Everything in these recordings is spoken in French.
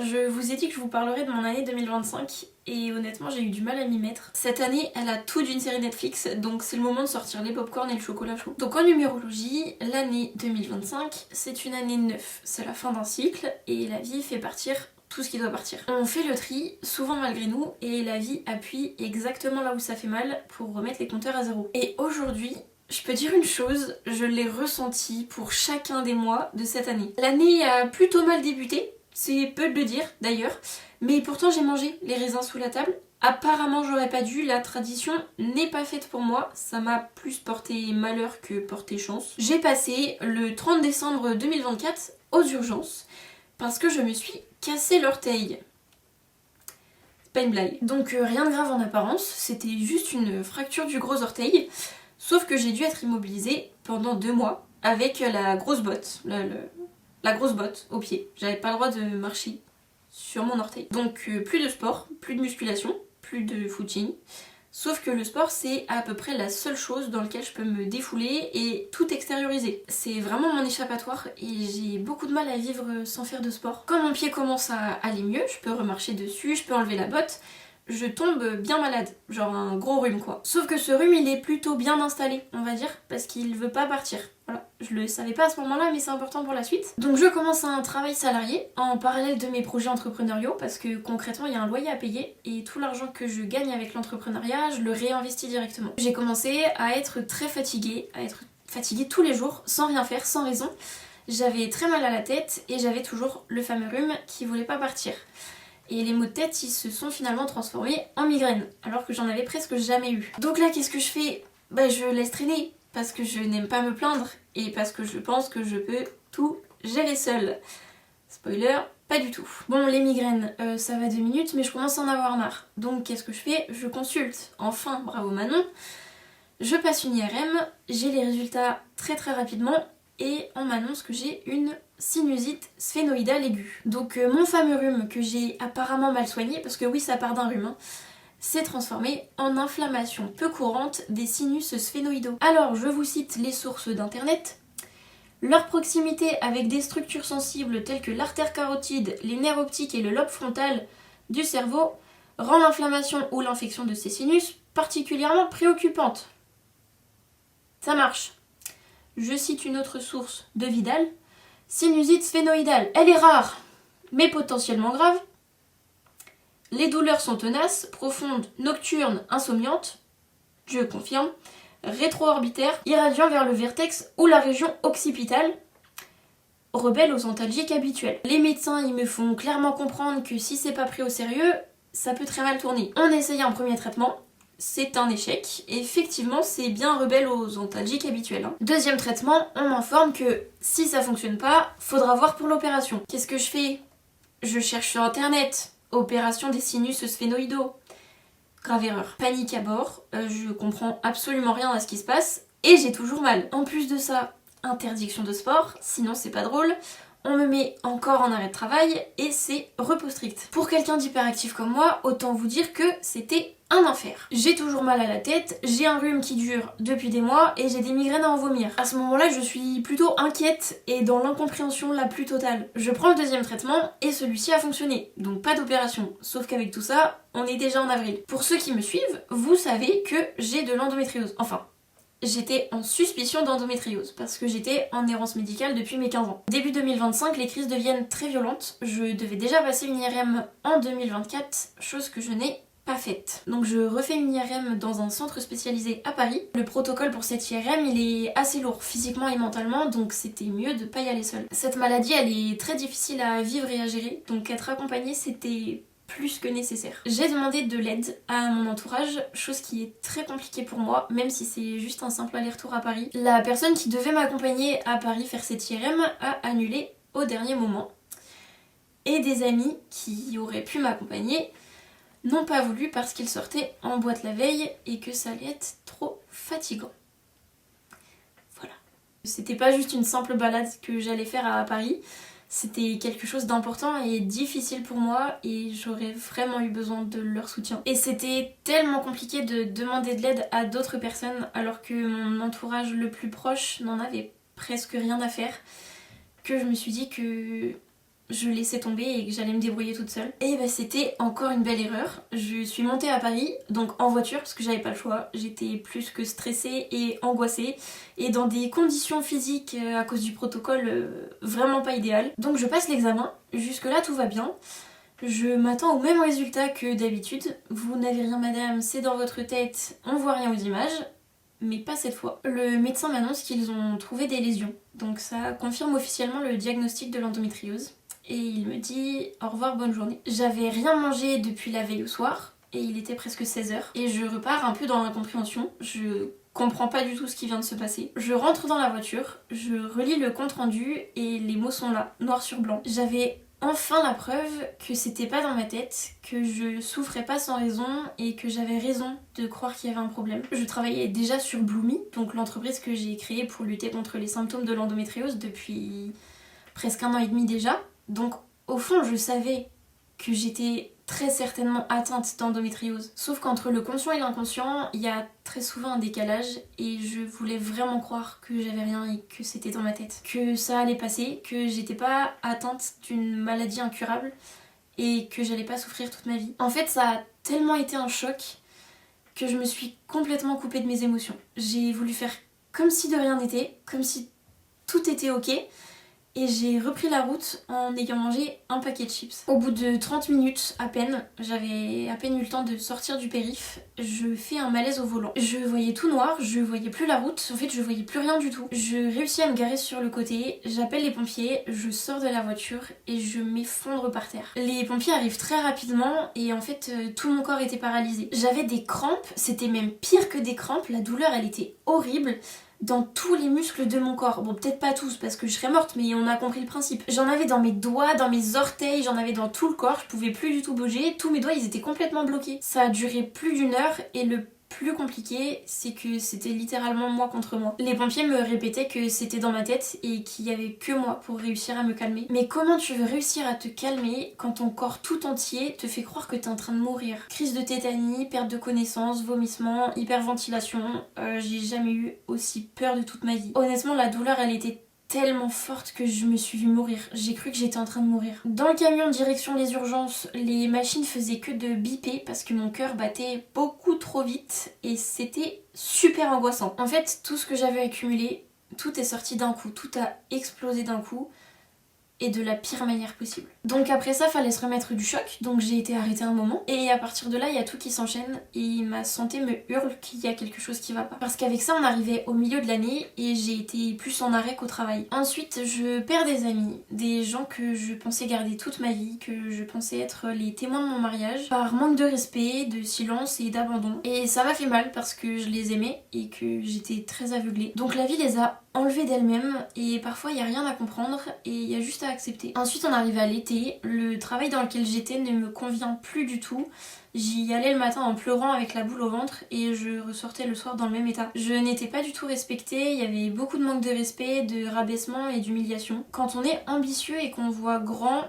Je vous ai dit que je vous parlerais de mon année 2025 et honnêtement j'ai eu du mal à m'y mettre. Cette année elle a tout d'une série Netflix, donc c'est le moment de sortir les popcorn et le chocolat chaud. Donc en numérologie, l'année 2025 c'est une année 9, c'est la fin d'un cycle et la vie fait partir tout ce qui doit partir. On fait le tri, souvent malgré nous, et la vie appuie exactement là où ça fait mal pour remettre les compteurs à zéro. Et aujourd'hui, je peux dire une chose, je l'ai ressenti pour chacun des mois de cette année. L'année a plutôt mal débuté, c'est peu de le dire d'ailleurs, mais pourtant j'ai mangé les raisins sous la table. Apparemment j'aurais pas dû, la tradition n'est pas faite pour moi, ça m'a plus porté malheur que porté chance. J'ai passé le 30 décembre 2024 aux urgences parce que je me suis cassé l'orteil. C'est pas une blague. Donc rien de grave en apparence, c'était juste une fracture du gros orteil, sauf que j'ai dû être immobilisée pendant 2 mois avec la grosse botte, la grosse botte au pied. J'avais pas le droit de marcher sur mon orteil. Donc plus de sport, plus de musculation, plus de footing. Sauf que le sport c'est à peu près la seule chose dans laquelle je peux me défouler et tout extérioriser. C'est vraiment mon échappatoire et j'ai beaucoup de mal à vivre sans faire de sport. Quand mon pied commence à aller mieux, je peux remarcher dessus, je peux enlever la botte, je tombe bien malade, genre un gros rhume quoi. Sauf que ce rhume il est plutôt bien installé, on va dire, parce qu'il veut pas partir. Voilà, je le savais pas à ce moment-là mais c'est important pour la suite. Donc je commence un travail salarié en parallèle de mes projets entrepreneuriaux parce que concrètement il y a un loyer à payer et tout l'argent que je gagne avec l'entrepreneuriat je le réinvestis directement. J'ai commencé à être très fatiguée, tous les jours, sans rien faire, sans raison. J'avais très mal à la tête et j'avais toujours le fameux rhume qui voulait pas partir. Et les maux de tête, ils se sont finalement transformés en migraines, alors que j'en avais presque jamais eu. Donc là, qu'est-ce que je fais ? Bah, je laisse traîner, parce que je n'aime pas me plaindre, et parce que je pense que je peux tout gérer seule. Spoiler, pas du tout. Bon, les migraines, ça va 2 minutes, mais je commence à en avoir marre. Donc qu'est-ce que je fais ? Je consulte. Enfin, bravo Manon. Je passe une IRM, j'ai les résultats très très rapidement, et on m'annonce que j'ai une sinusite sphénoïdale aiguë. Donc mon fameux rhume que j'ai apparemment mal soigné, parce que oui ça part d'un rhume, s'est transformé en inflammation peu courante des sinus sphénoïdaux. Alors je vous cite les sources d'internet. Leur proximité avec des structures sensibles telles que l'artère carotide, les nerfs optiques et le lobe frontal du cerveau rend l'inflammation ou l'infection de ces sinus particulièrement préoccupante. Ça marche. Je cite une autre source de Vidal. Sinusite sphénoïdale, elle est rare, mais potentiellement grave. Les douleurs sont tenaces, profondes, nocturnes, insomniantes. Je confirme. Rétro-orbitaire, irradiant vers le vertex ou la région occipitale. Rebelle aux antalgiques habituels. Les médecins, ils me font clairement comprendre que si c'est pas pris au sérieux, ça peut très mal tourner. On essaye un premier traitement. C'est un échec. Effectivement, c'est bien rebelle aux antalgiques habituels. Deuxième traitement, on m'informe que si ça fonctionne pas, faudra voir pour l'opération. Qu'est-ce que je fais ? Je cherche sur internet. Opération des sinus sphénoïdaux. Grave erreur. Panique à bord. Je comprends absolument rien à ce qui se passe. Et j'ai toujours mal. En plus de ça, interdiction de sport. Sinon c'est pas drôle. On me met encore en arrêt de travail et c'est repos strict. Pour quelqu'un d'hyperactif comme moi, autant vous dire que c'était un enfer. J'ai toujours mal à la tête, j'ai un rhume qui dure depuis des mois et j'ai des migraines à en vomir. À ce moment-là, je suis plutôt inquiète et dans l'incompréhension la plus totale. Je prends le deuxième traitement et celui-ci a fonctionné, donc pas d'opération. Sauf qu'avec tout ça, on est déjà en avril. Pour ceux qui me suivent, vous savez que j'ai de l'endométriose. Enfin, j'étais en suspicion d'endométriose parce que j'étais en errance médicale depuis mes 15 ans. Début 2025, les crises deviennent très violentes. Je devais déjà passer une IRM en 2024, chose que je n'ai pas faite. Donc je refais une IRM dans un centre spécialisé à Paris. Le protocole pour cette IRM, il est assez lourd physiquement et mentalement, donc c'était mieux de pas y aller seule. Cette maladie, elle est très difficile à vivre et à gérer, donc être accompagnée, c'était plus que nécessaire. J'ai demandé de l'aide à mon entourage, chose qui est très compliquée pour moi, même si c'est juste un simple aller-retour à Paris. La personne qui devait m'accompagner à Paris faire cette IRM a annulé au dernier moment. Et des amis qui auraient pu m'accompagner n'ont pas voulu parce qu'ils sortaient en boîte la veille et que ça allait être trop fatigant. Voilà. C'était pas juste une simple balade que j'allais faire à Paris. C'était quelque chose d'important et difficile pour moi et j'aurais vraiment eu besoin de leur soutien. Et c'était tellement compliqué de demander de l'aide à d'autres personnes alors que mon entourage le plus proche n'en avait presque rien à faire que je me suis dit que je laissais tomber et que j'allais me débrouiller toute seule. Et bah c'était encore une belle erreur. Je suis montée à Paris, donc en voiture parce que j'avais pas le choix. J'étais plus que stressée et angoissée et dans des conditions physiques à cause du protocole vraiment pas idéales. Donc je passe l'examen, jusque là tout va bien. Je m'attends au même résultat que d'habitude. Vous n'avez rien madame, c'est dans votre tête, on voit rien aux images. Mais pas cette fois. Le médecin m'annonce qu'ils ont trouvé des lésions. Donc ça confirme officiellement le diagnostic de l'endométriose. Et il me dit au revoir, bonne journée. J'avais rien mangé depuis la veille au soir. Et il était presque 16h. Et je repars un peu dans l'incompréhension. Je comprends pas du tout ce qui vient de se passer. Je rentre dans la voiture, je relis le compte rendu et les mots sont là, noir sur blanc. J'avais enfin la preuve que c'était pas dans ma tête, que je souffrais pas sans raison et que j'avais raison de croire qu'il y avait un problème. Je travaillais déjà sur Bloomy, donc l'entreprise que j'ai créée pour lutter contre les symptômes de l'endométriose depuis presque 1 an et demi déjà. Donc au fond je savais que j'étais très certainement atteinte d'endométriose. Sauf qu'entre le conscient et l'inconscient, il y a très souvent un décalage et je voulais vraiment croire que j'avais rien et que c'était dans ma tête. Que ça allait passer, que j'étais pas atteinte d'une maladie incurable et que j'allais pas souffrir toute ma vie. En fait, ça a tellement été un choc que je me suis complètement coupée de mes émotions. J'ai voulu faire comme si de rien n'était, comme si tout était ok. Et j'ai repris la route en ayant mangé un paquet de chips. Au bout de 30 minutes à peine, j'avais à peine eu le temps de sortir du périph', je fais un malaise au volant. Je voyais tout noir, je voyais plus la route, en fait je voyais plus rien du tout. Je réussis à me garer sur le côté, j'appelle les pompiers, je sors de la voiture et je m'effondre par terre. Les pompiers arrivent très rapidement et en fait tout mon corps était paralysé. J'avais des crampes, c'était même pire que des crampes, la douleur elle était horrible. Dans tous les muscles de mon corps. Bon, peut-être pas tous parce que je serais morte, mais on a compris le principe. J'en avais dans mes doigts, dans mes orteils, j'en avais dans tout le corps, je pouvais plus du tout bouger. Tous mes doigts, ils étaient complètement bloqués. Ça a duré plus d'1 heure et le plus compliqué, c'est que c'était littéralement moi contre moi. Les pompiers me répétaient que c'était dans ma tête et qu'il y avait que moi pour réussir à me calmer. Mais comment tu veux réussir à te calmer quand ton corps tout entier te fait croire que t'es en train de mourir? Crise de tétanie, perte de connaissance, vomissement, hyperventilation, j'ai jamais eu aussi peur de toute ma vie. Honnêtement, la douleur, elle était tellement forte que je me suis vue mourir. J'ai cru que j'étais en train de mourir. Dans le camion direction les urgences, les machines faisaient que de biper parce que mon cœur battait beaucoup trop vite et c'était super angoissant. En fait, tout ce que j'avais accumulé, tout est sorti d'un coup, tout a explosé d'un coup et de la pire manière possible. Donc après ça, fallait se remettre du choc, donc j'ai été arrêtée un moment et à partir de là, il y a tout qui s'enchaîne et ma santé me hurle qu'il y a quelque chose qui va pas. Parce qu'avec ça, on arrivait au milieu de l'année et j'ai été plus en arrêt qu'au travail. Ensuite, je perds des amis, des gens que je pensais garder toute ma vie, que je pensais être les témoins de mon mariage, par manque de respect, de silence et d'abandon. Et ça m'a fait mal parce que je les aimais et que j'étais très aveuglée. Donc la vie les a enlevés d'elle-même et parfois il y a rien à comprendre et il y a juste à accepter. Ensuite on arrive à l'été, le travail dans lequel j'étais ne me convient plus du tout. J'y allais le matin en pleurant avec la boule au ventre et je ressortais le soir dans le même état. Je n'étais pas du tout respectée, il y avait beaucoup de manque de respect, de rabaissement et d'humiliation. Quand on est ambitieux et qu'on voit grand,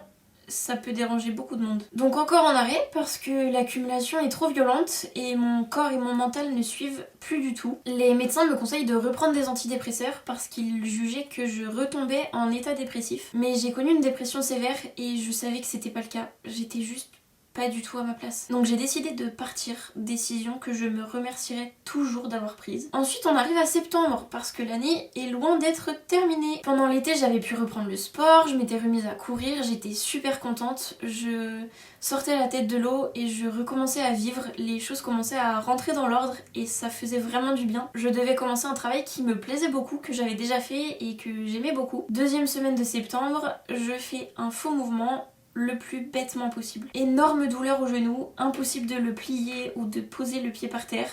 ça peut déranger beaucoup de monde. Donc encore en arrêt parce que l'accumulation est trop violente et mon corps et mon mental ne suivent plus du tout. Les médecins me conseillent de reprendre des antidépresseurs parce qu'ils jugeaient que je retombais en état dépressif. Mais j'ai connu une dépression sévère et je savais que c'était pas le cas. J'étais juste pas du tout à ma place. Donc j'ai décidé de partir, décision que je me remercierai toujours d'avoir prise. Ensuite on arrive à septembre parce que l'année est loin d'être terminée. Pendant l'été j'avais pu reprendre le sport, je m'étais remise à courir, j'étais super contente, je sortais la tête de l'eau et je recommençais à vivre, les choses commençaient à rentrer dans l'ordre et ça faisait vraiment du bien. Je devais commencer un travail qui me plaisait beaucoup, que j'avais déjà fait et que j'aimais beaucoup. Deuxième semaine de septembre, je fais un faux mouvement le plus bêtement possible. Énorme douleur au genou, impossible de le plier ou de poser le pied par terre.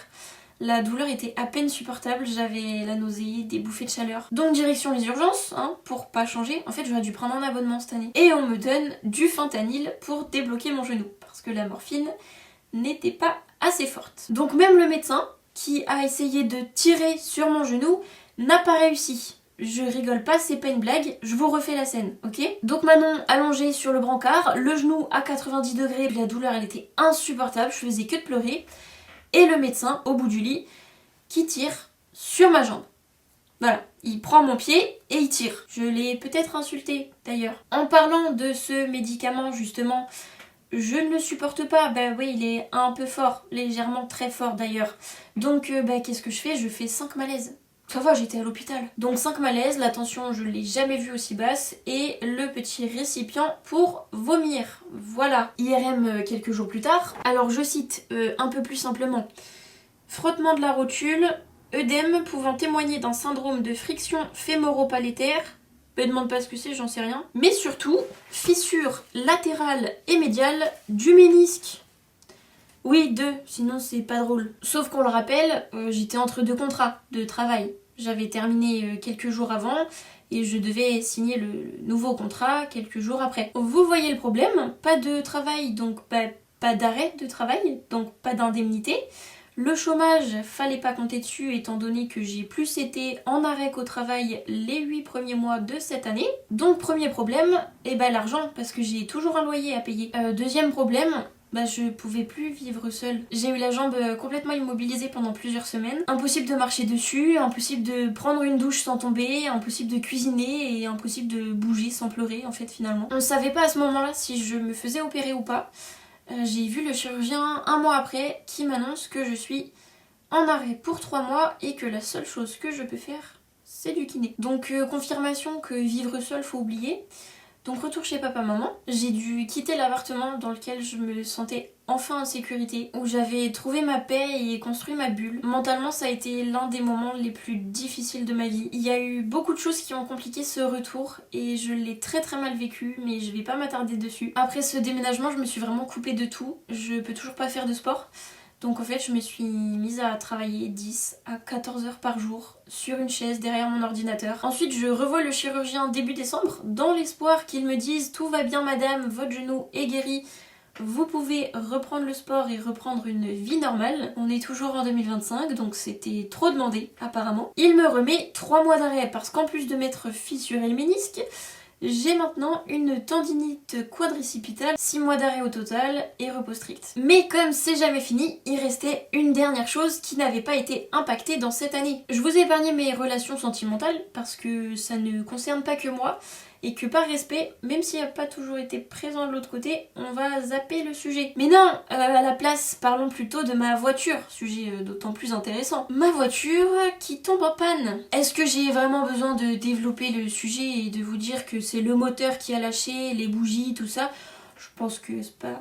La douleur était à peine supportable, j'avais la nausée, des bouffées de chaleur. Donc direction les urgences, pour pas changer. En fait j'aurais dû prendre un abonnement cette année. Et on me donne du fentanyl pour débloquer mon genou, parce que la morphine n'était pas assez forte. Donc même le médecin, qui a essayé de tirer sur mon genou, n'a pas réussi. Je rigole pas, c'est pas une blague, je vous refais la scène, ok? Donc Manon allongée sur le brancard, le genou à 90 degrés, la douleur elle était insupportable, je faisais que de pleurer. Et le médecin au bout du lit qui tire sur ma jambe. Voilà, il prend mon pied et il tire. Je l'ai peut-être insulté d'ailleurs. En parlant de ce médicament justement, je ne le supporte pas. Bah oui, il est un peu fort, légèrement très fort d'ailleurs. Donc qu'est-ce que je fais? Je fais 5 malaises. Ça va, j'étais à l'hôpital. Donc 5 malaises, la tension je l'ai jamais vue aussi basse et le petit récipient pour vomir. Voilà. IRM quelques jours plus tard. Alors je cite un peu plus simplement. Frottement de la rotule, œdème pouvant témoigner d'un syndrome de friction fémoro-palaitaire. Me demande pas ce que c'est, j'en sais rien. Mais surtout, fissure latérale et médiale du ménisque. Oui, 2, sinon c'est pas drôle. Sauf qu'on le rappelle, j'étais entre 2 contrats de travail. J'avais terminé quelques jours avant et je devais signer le nouveau contrat quelques jours après. Vous voyez le problème, pas de travail, donc pas d'arrêt de travail, donc pas d'indemnité. Le chômage, fallait pas compter dessus étant donné que j'ai plus été en arrêt qu'au travail les 8 premiers mois de cette année. Donc premier problème, l'argent, parce que j'ai toujours un loyer à payer. Deuxième problème, je pouvais plus vivre seule. J'ai eu la jambe complètement immobilisée pendant plusieurs semaines. Impossible de marcher dessus, impossible de prendre une douche sans tomber, impossible de cuisiner et impossible de bouger sans pleurer en fait finalement. On savait pas à ce moment-là si je me faisais opérer ou pas. J'ai vu le chirurgien un mois après qui m'annonce que je suis en arrêt pour 3 mois et que la seule chose que je peux faire, c'est du kiné. Donc confirmation que vivre seule, faut oublier. Donc retour chez papa-maman. J'ai dû quitter l'appartement dans lequel je me sentais enfin en sécurité, où j'avais trouvé ma paix et construit ma bulle. Mentalement, ça a été l'un des moments les plus difficiles de ma vie. Il y a eu beaucoup de choses qui ont compliqué ce retour et je l'ai très très mal vécu, mais je vais pas m'attarder dessus. Après ce déménagement, je me suis vraiment coupée de tout. Je peux toujours pas faire de sport. Donc en fait, je me suis mise à travailler 10 à 14 heures par jour sur une chaise derrière mon ordinateur. Ensuite, je revois le chirurgien début décembre dans l'espoir qu'il me dise « Tout va bien madame, votre genou est guéri, vous pouvez reprendre le sport et reprendre une vie normale. » On est toujours en 2025, donc c'était trop demandé apparemment. Il me remet 3 mois d'arrêt parce qu'en plus de m'être fissuré le ménisque, j'ai maintenant une tendinite quadricipitale, 6 mois d'arrêt au total et repos strict. Mais comme c'est jamais fini, il restait une dernière chose qui n'avait pas été impactée dans cette année. Je vous ai épargné mes relations sentimentales parce que ça ne concerne pas que moi et que par respect, même s'il n'a pas toujours été présent de l'autre côté, on va zapper le sujet. Mais non, à la place, parlons plutôt de ma voiture, sujet d'autant plus intéressant. Ma voiture qui tombe en panne. Est-ce que j'ai vraiment besoin de développer le sujet et de vous dire que c'est le moteur qui a lâché, les bougies, tout ça? Je pense que c'est pas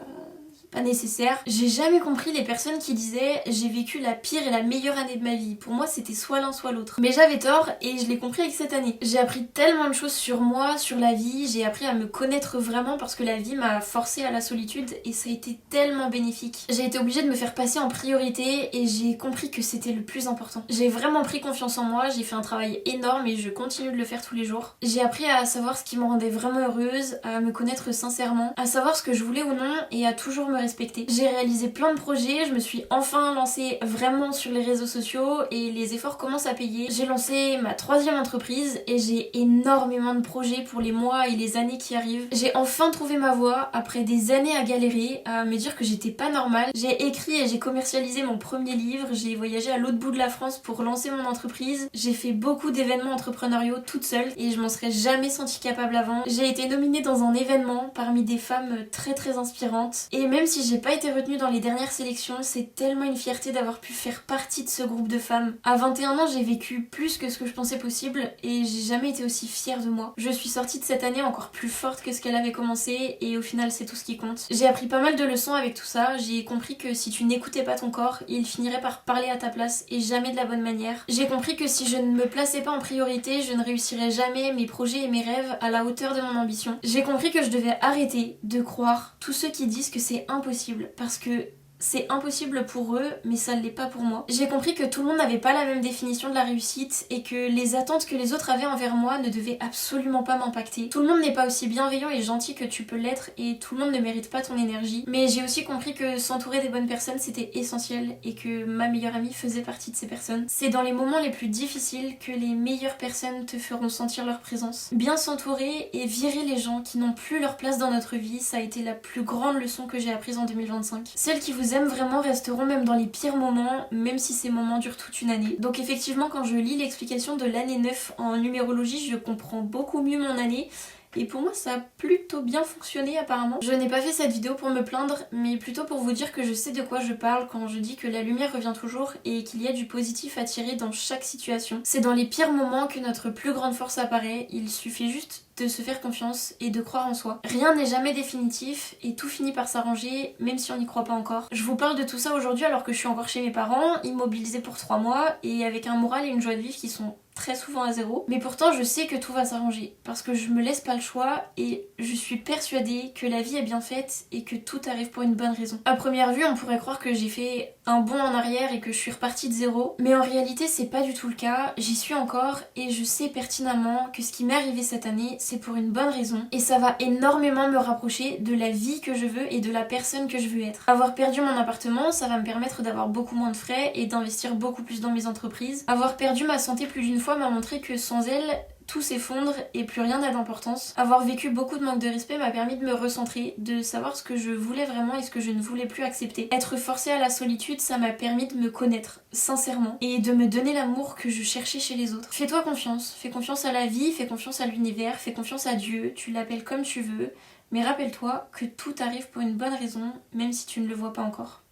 nécessaire. J'ai jamais compris les personnes qui disaient j'ai vécu la pire et la meilleure année de ma vie. Pour moi c'était soit l'un soit l'autre. Mais j'avais tort et je l'ai compris avec cette année. J'ai appris tellement de choses sur moi, sur la vie, j'ai appris à me connaître vraiment parce que la vie m'a forcée à la solitude et ça a été tellement bénéfique. J'ai été obligée de me faire passer en priorité et j'ai compris que c'était le plus important. J'ai vraiment pris confiance en moi, j'ai fait un travail énorme et je continue de le faire tous les jours. J'ai appris à savoir ce qui me rendait vraiment heureuse, à me connaître sincèrement, à savoir ce que je voulais ou non et à toujours me respecter. J'ai réalisé plein de projets, je me suis enfin lancée vraiment sur les réseaux sociaux et les efforts commencent à payer. J'ai lancé ma 3e entreprise et j'ai énormément de projets pour les mois et les années qui arrivent. J'ai enfin trouvé ma voie après des années à galérer, à me dire que j'étais pas normale. J'ai écrit et j'ai commercialisé mon premier livre, j'ai voyagé à l'autre bout de la France pour lancer mon entreprise. J'ai fait beaucoup d'événements entrepreneuriaux toute seule et je m'en serais jamais sentie capable avant. J'ai été nominée dans un événement parmi des femmes très très inspirantes et même si j'ai pas été retenue dans les dernières sélections, c'est tellement une fierté d'avoir pu faire partie de ce groupe de femmes. À 21 ans, j'ai vécu plus que ce que je pensais possible et j'ai jamais été aussi fière de moi. Je suis sortie de cette année encore plus forte que ce qu'elle avait commencé et au final c'est tout ce qui compte. J'ai appris pas mal de leçons avec tout ça, j'ai compris que si tu n'écoutais pas ton corps, il finirait par parler à ta place et jamais de la bonne manière. J'ai compris que si je ne me plaçais pas en priorité, je ne réussirais jamais mes projets et mes rêves à la hauteur de mon ambition. J'ai compris que je devais arrêter de croire tous ceux qui disent que c'est impossible parce que c'est impossible pour eux, mais ça ne l'est pas pour moi. J'ai compris que tout le monde n'avait pas la même définition de la réussite et que les attentes que les autres avaient envers moi ne devaient absolument pas m'impacter. Tout le monde n'est pas aussi bienveillant et gentil que tu peux l'être et tout le monde ne mérite pas ton énergie. Mais j'ai aussi compris que s'entourer des bonnes personnes c'était essentiel et que ma meilleure amie faisait partie de ces personnes. C'est dans les moments les plus difficiles que les meilleures personnes te feront sentir leur présence. Bien s'entourer et virer les gens qui n'ont plus leur place dans notre vie, ça a été la plus grande leçon que j'ai apprise en 2025. Celles qui vous vous aime vraiment resteront même dans les pires moments, même si ces moments durent toute une année. Donc effectivement, quand je lis l'explication de l'année 9 en numérologie, je comprends beaucoup mieux mon année. Et pour moi ça a plutôt bien fonctionné apparemment. Je n'ai pas fait cette vidéo pour me plaindre, mais plutôt pour vous dire que je sais de quoi je parle quand je dis que la lumière revient toujours et qu'il y a du positif à tirer dans chaque situation. C'est dans les pires moments que notre plus grande force apparaît, il suffit juste de se faire confiance et de croire en soi. Rien n'est jamais définitif et tout finit par s'arranger, même si on n'y croit pas encore. Je vous parle de tout ça aujourd'hui alors que je suis encore chez mes parents, immobilisée pour 3 mois et avec un moral et une joie de vivre qui sont très souvent à zéro. Mais pourtant je sais que tout va s'arranger parce que je me laisse pas le choix et je suis persuadée que la vie est bien faite et que tout arrive pour une bonne raison. À première vue on pourrait croire que j'ai fait un bond en arrière et que je suis repartie de zéro, mais en réalité c'est pas du tout le cas. J'y suis encore et je sais pertinemment que ce qui m'est arrivé cette année c'est pour une bonne raison et ça va énormément me rapprocher de la vie que je veux et de la personne que je veux être. Avoir perdu mon appartement, ça va me permettre d'avoir beaucoup moins de frais et d'investir beaucoup plus dans mes entreprises. Avoir perdu ma santé plus d'une fois m'a montré que sans elle, tout s'effondre et plus rien n'a d'importance. Avoir vécu beaucoup de manque de respect m'a permis de me recentrer, de savoir ce que je voulais vraiment et ce que je ne voulais plus accepter. Être forcée à la solitude, ça m'a permis de me connaître, sincèrement, et de me donner l'amour que je cherchais chez les autres. Fais-toi confiance, fais confiance à la vie, fais confiance à l'univers, fais confiance à Dieu, tu l'appelles comme tu veux, mais rappelle-toi que tout arrive pour une bonne raison, même si tu ne le vois pas encore.